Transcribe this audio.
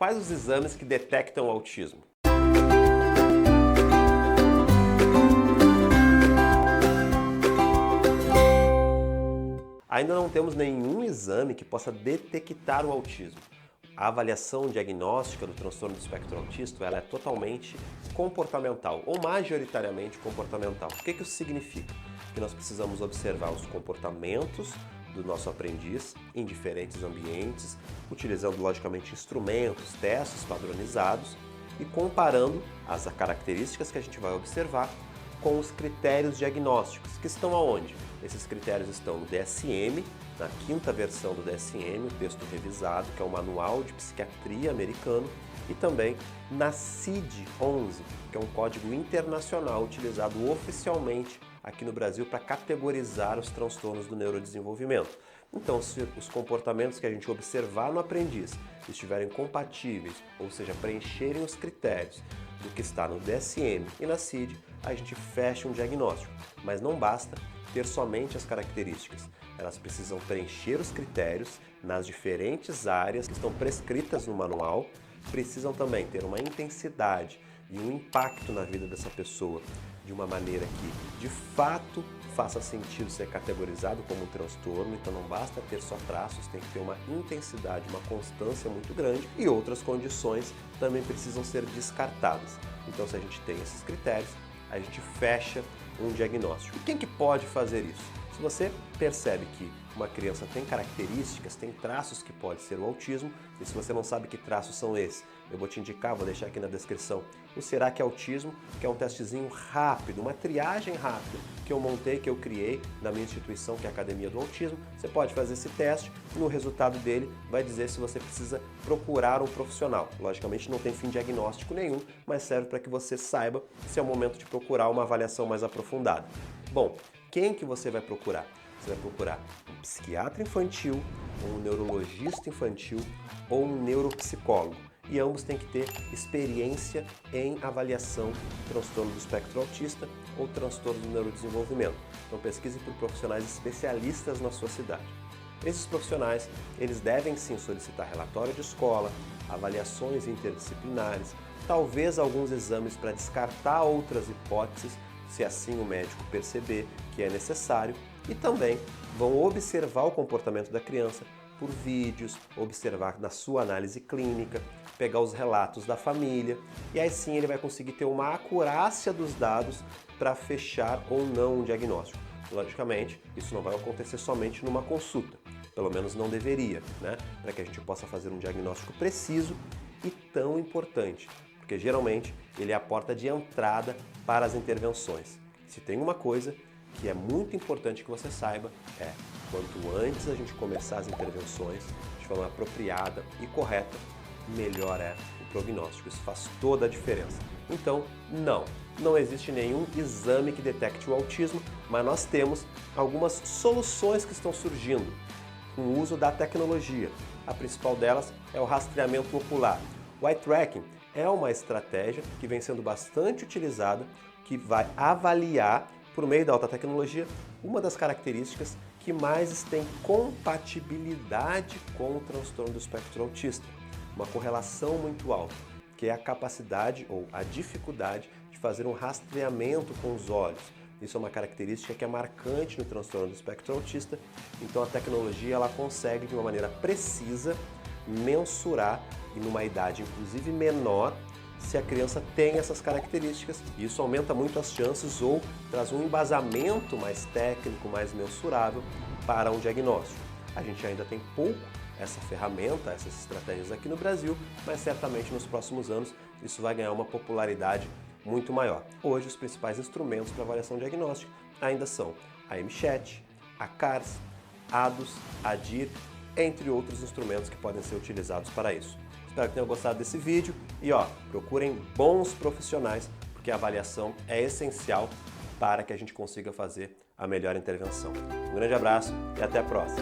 Quais os exames que detectam o autismo? Ainda não temos nenhum exame que possa detectar o autismo. A avaliação diagnóstica do transtorno do espectro autista ela é totalmente comportamental, ou majoritariamente comportamental. O que isso significa? Que nós precisamos observar os comportamentos do nosso aprendiz em diferentes ambientes, utilizando logicamente instrumentos, testes padronizados e comparando as características que a gente vai observar com os critérios diagnósticos, que estão aonde? Esses critérios estão no DSM, na 5ª versão do DSM, o texto revisado, que é o Manual de Psiquiatria americano, e também na CID-11, que é um código internacional utilizado oficialmente aqui no Brasil para categorizar os transtornos do neurodesenvolvimento. Então, se os comportamentos que a gente observar no aprendiz estiverem compatíveis, ou seja, preencherem os critérios do que está no DSM e na CID, a gente fecha um diagnóstico. Mas não basta ter somente as características. Elas precisam preencher os critérios nas diferentes áreas que estão prescritas no manual, precisam também ter uma intensidade e um impacto na vida dessa pessoa de uma maneira que, de fato, faça sentido ser categorizado como um transtorno. Então não basta ter só traços, tem que ter uma intensidade, uma constância muito grande, e outras condições também precisam ser descartadas. Então, se a gente tem esses critérios, a gente fecha um diagnóstico. E quem que pode fazer isso? Se você percebe que uma criança tem características, tem traços que pode ser o autismo, e se você não sabe que traços são esses, eu vou te indicar, vou deixar aqui na descrição, o Será que é Autismo, que é um testezinho rápido, uma triagem rápida que eu montei, que eu criei na minha instituição, que é a Academia do Autismo. Você pode fazer esse teste e no resultado dele vai dizer se você precisa procurar um profissional. Logicamente não tem fim diagnóstico nenhum, mas serve para que você saiba se é o momento de procurar uma avaliação mais aprofundada. Bom, quem que você vai procurar? Você vai procurar um psiquiatra infantil, um neurologista infantil ou um neuropsicólogo. E ambos têm que ter experiência em avaliação de transtorno do espectro autista ou transtorno do neurodesenvolvimento. Então pesquise por profissionais especialistas na sua cidade. Esses profissionais, eles devem sim solicitar relatório de escola, avaliações interdisciplinares, talvez alguns exames para descartar outras hipóteses, se assim o médico perceber que é necessário, e também vão observar o comportamento da criança por vídeos, observar na sua análise clínica, pegar os relatos da família, e aí sim ele vai conseguir ter uma acurácia dos dados para fechar ou não um diagnóstico. Logicamente, isso não vai acontecer somente numa consulta, pelo menos não deveria, né? Para que a gente possa fazer um diagnóstico preciso e tão importante, porque geralmente ele é a porta de entrada para as intervenções. Se tem uma coisa que é muito importante que você saiba, é quanto antes a gente começar as intervenções de forma apropriada e correta, melhor é o prognóstico. Isso faz toda a diferença. Então, não existe nenhum exame que detecte o autismo, mas nós temos algumas soluções que estão surgindo com o uso da tecnologia. A principal delas é o rastreamento ocular. O eye tracking é uma estratégia que vem sendo bastante utilizada, que vai avaliar, por meio da alta tecnologia, uma das características que mais tem compatibilidade com o transtorno do espectro autista. Uma correlação muito alta, que é a capacidade ou a dificuldade de fazer um rastreamento com os olhos. Isso é uma característica que é marcante no transtorno do espectro autista, então a tecnologia ela consegue de uma maneira precisa mensurar, e numa idade inclusive menor, se a criança tem essas características. Isso aumenta muito as chances ou traz um embasamento mais técnico, mais mensurável para um diagnóstico. A gente ainda tem pouco essa ferramenta, essas estratégias aqui no Brasil, mas certamente nos próximos anos isso vai ganhar uma popularidade muito maior. Hoje os principais instrumentos para avaliação diagnóstica ainda são a MChat, a CARS, ADOS, ADIR, entre outros instrumentos que podem ser utilizados para isso. Espero que tenham gostado desse vídeo e procurem bons profissionais, porque a avaliação é essencial para que a gente consiga fazer a melhor intervenção. Um grande abraço e até a próxima!